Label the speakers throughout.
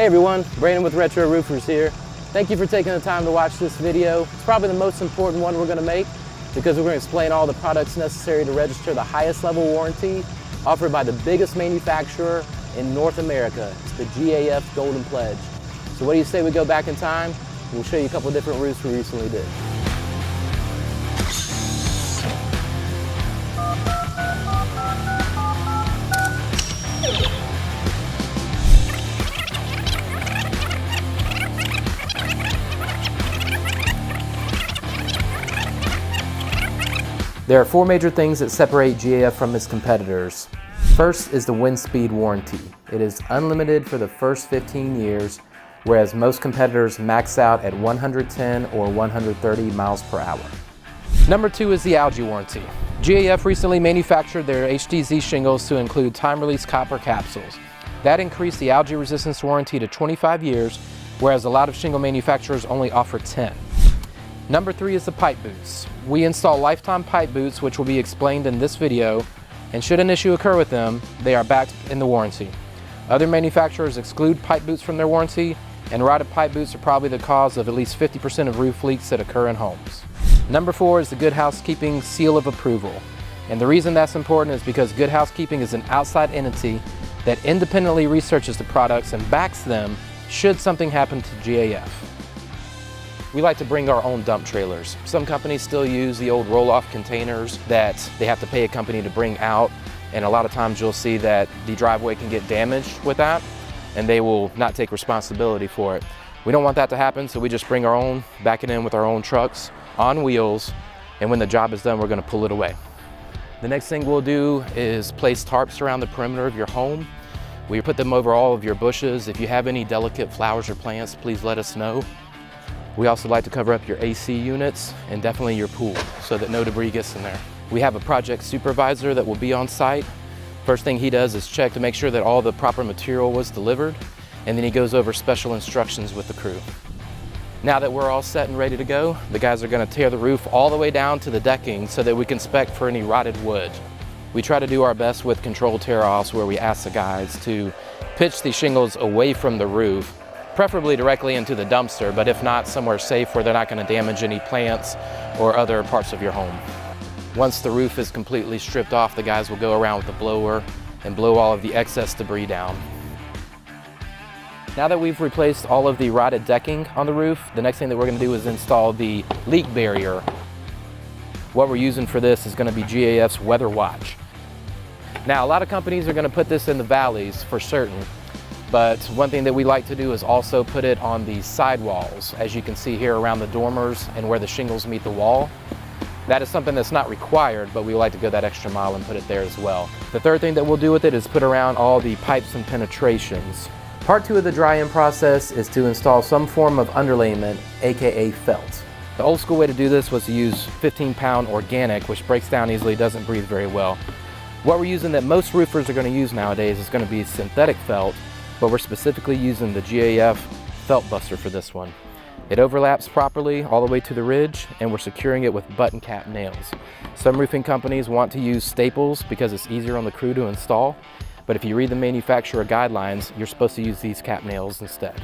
Speaker 1: Hey everyone, Brandon with Retro Roofers here. Thank you for taking the time to watch this video. It's probably the most important one we're going to make because we're going to explain all the products necessary to register the highest level warranty offered by the biggest manufacturer in North America. It's the GAF Golden Pledge. So what do you say we go back in time? We'll show you a couple of different roofs we recently did. There are four major things that separate GAF from its competitors. First is the wind speed warranty. It is unlimited for the first 15 years, whereas most competitors max out at 110 or 130 miles per hour. Number two is the algae warranty. GAF recently manufactured their HDZ shingles to include time-release copper capsules. That increased the algae resistance warranty to 25 years, whereas a lot of shingle manufacturers only offer 10. Number three is the pipe boots. We install lifetime pipe boots, which will be explained in this video, and should an issue occur with them, they are backed in the warranty. Other manufacturers exclude pipe boots from their warranty, and rotted pipe boots are probably the cause of at least 50% of roof leaks that occur in homes. Number four is the Good Housekeeping seal of approval. And the reason that's important is because Good Housekeeping is an outside entity that independently researches the products and backs them should something happen to GAF. We like to bring our own dump trailers. Some companies still use the old roll-off containers that they have to pay a company to bring out, and a lot of times you'll see that the driveway can get damaged with that, and they will not take responsibility for it. We don't want that to happen, so we just bring our own, back it in with our own trucks on wheels, and when the job is done, we're gonna pull it away. The next thing we'll do is place tarps around the perimeter of your home. We put them over all of your bushes. If you have any delicate flowers or plants, please let us know. We also like to cover up your AC units and definitely your pool so that no debris gets in there. We have a project supervisor that will be on site. First thing he does is check to make sure that all the proper material was delivered, and then he goes over special instructions with the crew. Now that we're all set and ready to go, the guys are gonna tear the roof all the way down to the decking so that we can spec for any rotted wood. We try to do our best with controlled tear-offs where we ask the guys to pitch the shingles away from the roof, preferably directly into the dumpster, but if not, somewhere safe where they're not going to damage any plants or other parts of your home. Once the roof is completely stripped off, the guys will go around with the blower and blow all of the excess debris down. Now that we've replaced all of the rotted decking on the roof, the next thing that we're going to do is install the leak barrier. What we're using for this is going to be GAF's Weather Watch. Now, a lot of companies are going to put this in the valleys for certain, but one thing that we like to do is also put it on the sidewalls, as you can see here around the dormers and where the shingles meet the wall. That is something that's not required, but we like to go that extra mile and put it there as well. The third thing that we'll do with it is put around all the pipes and penetrations. Part two of the dry-in process is to install some form of underlayment, aka felt. The old school way to do this was to use 15-pound organic, which breaks down easily, doesn't breathe very well. What we're using that most roofers are going to use nowadays is going to be synthetic felt, but we're specifically using the GAF Felt Buster for this one. It overlaps properly all the way to the ridge, and we're securing it with button cap nails. Some roofing companies want to use staples because it's easier on the crew to install, but if you read the manufacturer guidelines, you're supposed to use these cap nails instead.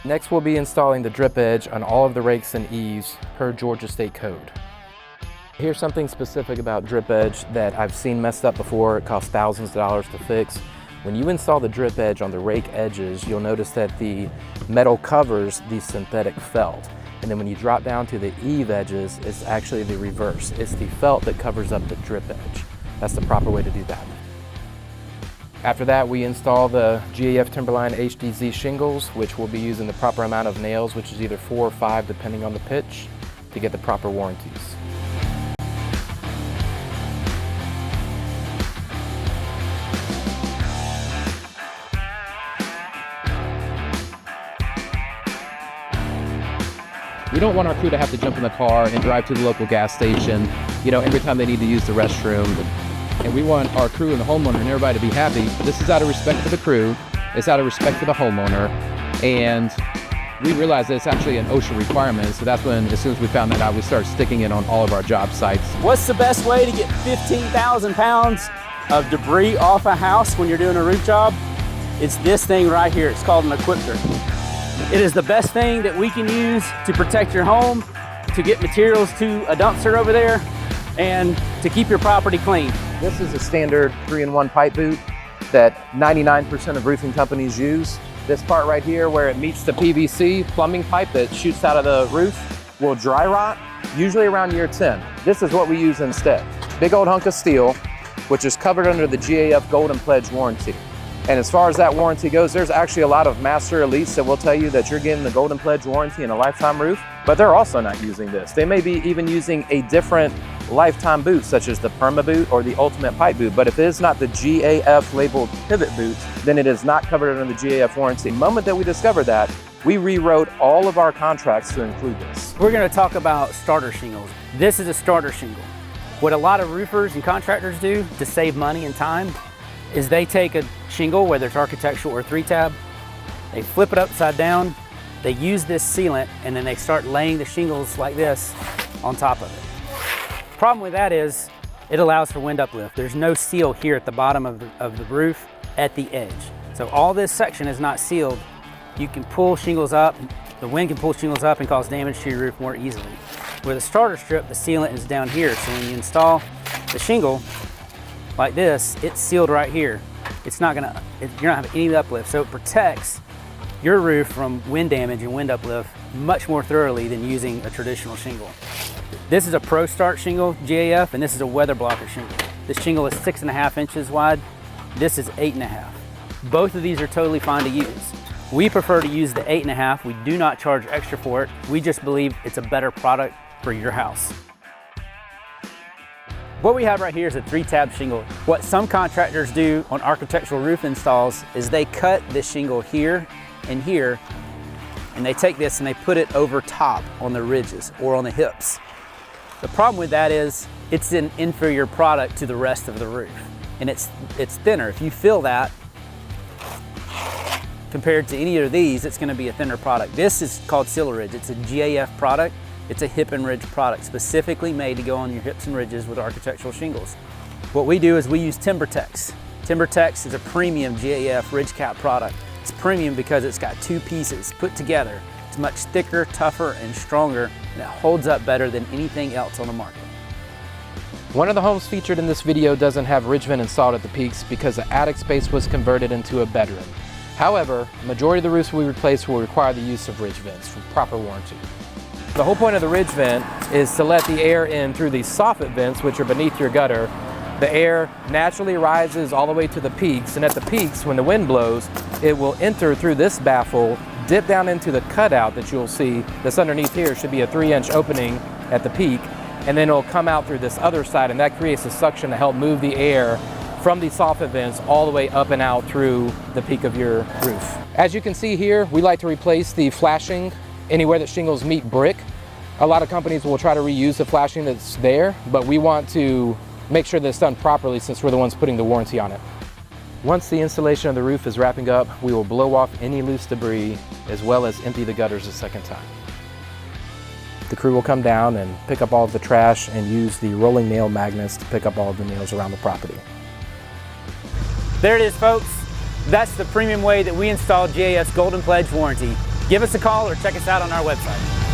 Speaker 1: Next, we'll be installing the drip edge on all of the rakes and eaves per Georgia State Code. Here's something specific about drip edge that I've seen messed up before. It costs thousands of dollars to fix. When you install the drip edge on the rake edges, you'll notice that the metal covers the synthetic felt. And then when you drop down to the eave edges, it's actually the reverse. It's the felt that covers up the drip edge. That's the proper way to do that. After that, we install the GAF Timberline HDZ shingles, which will be using the proper amount of nails, which is either 4 or 5 depending on the pitch, to get the proper warranties. We don't want our crew to have to jump in the car and drive to the local gas station, every time they need to use the restroom. And we want our crew and the homeowner and everybody to be happy. This is out of respect for the crew. It's out of respect for the homeowner. And we realized that it's actually an OSHA requirement. So that's when, as soon as we found that out, we started sticking it on all of our job sites.
Speaker 2: What's the best way to get 15,000 pounds of debris off a house when you're doing a roof job? It's this thing right here. It's called an equipter. It is the best thing that we can use to protect your home, to get materials to a dumpster over there, and to keep your property clean.
Speaker 1: This is a standard 3-in-1 pipe boot that 99% of roofing companies use. This part right here where it meets the PVC plumbing pipe that shoots out of the roof will dry rot, usually around year 10. This is what we use instead. Big old hunk of steel, which is covered under the GAF Golden Pledge warranty. And as far as that warranty goes, there's actually a lot of master elites that will tell you that you're getting the Golden Pledge warranty in a lifetime roof, but they're also not using this. They may be even using a different lifetime boot, such as the Perma boot or the Ultimate Pipe boot. But if it is not the GAF labeled pivot boot, then it is not covered under the GAF warranty. The moment that we discovered that, we rewrote all of our contracts to include this.
Speaker 2: We're going to talk about starter shingles. This is a starter shingle. What a lot of roofers and contractors do to save money and time is they take a shingle, whether it's architectural or 3-tab, they flip it upside down, they use this sealant, and then they start laying the shingles like this on top of it. Problem with that is it allows for wind uplift. There's no seal here at the bottom of the roof at the edge. So all this section is not sealed. You can pull shingles up, the wind can pull shingles up and cause damage to your roof more easily. With a starter strip, the sealant is down here. So when you install the shingle like this, it's sealed right here. You're not gonna have any uplift. So it protects your roof from wind damage and wind uplift much more thoroughly than using a traditional shingle. This is a Pro Start shingle, GAF, and this is a weather blocker shingle. This shingle is 6.5 inches wide. This is 8.5. Both of these are totally fine to use. We prefer to use the 8.5. We do not charge extra for it. We just believe it's a better product for your house. What we have right here is a 3-tab shingle. What some contractors do on architectural roof installs is they cut this shingle here and here, and they take this and they put it over top on the ridges or on the hips. The problem with that is it's an inferior product to the rest of the roof, and it's thinner. If you feel that, compared to any of these, it's going to be a thinner product. This is called Silar Ridge. It's a GAF product. It's a hip and ridge product, specifically made to go on your hips and ridges with architectural shingles. What we do is we use TimberTex. TimberTex is a premium GAF ridge cap product. It's premium because it's got 2 pieces put together. It's much thicker, tougher, and stronger, and it holds up better than anything else on the market.
Speaker 1: One of the homes featured in this video doesn't have ridge vent installed at the peaks because the attic space was converted into a bedroom. However, majority of the roofs we replace will require the use of ridge vents for proper warranty. The whole point of the ridge vent is to let the air in through these soffit vents, which are beneath your gutter. The air naturally rises all the way to the peaks, and at the peaks, when the wind blows, it will enter through this baffle, dip down into the cutout that you'll see that's underneath here. Should be a 3-inch opening at the peak, and then it'll come out through this other side, and that creates a suction to help move the air from these soffit vents all the way up and out through the peak of your roof. As you can see here, we like to replace the flashing anywhere that shingles meet brick. A lot of companies will try to reuse the flashing that's there, but we want to make sure that it's done properly since we're the ones putting the warranty on it. Once the installation of the roof is wrapping up, we will blow off any loose debris as well as empty the gutters a second time. The crew will come down and pick up all of the trash and use the rolling nail magnets to pick up all of the nails around the property.
Speaker 2: There it is, folks. That's the premium way that we install GAF's Golden Pledge warranty. Give us a call or check us out on our website.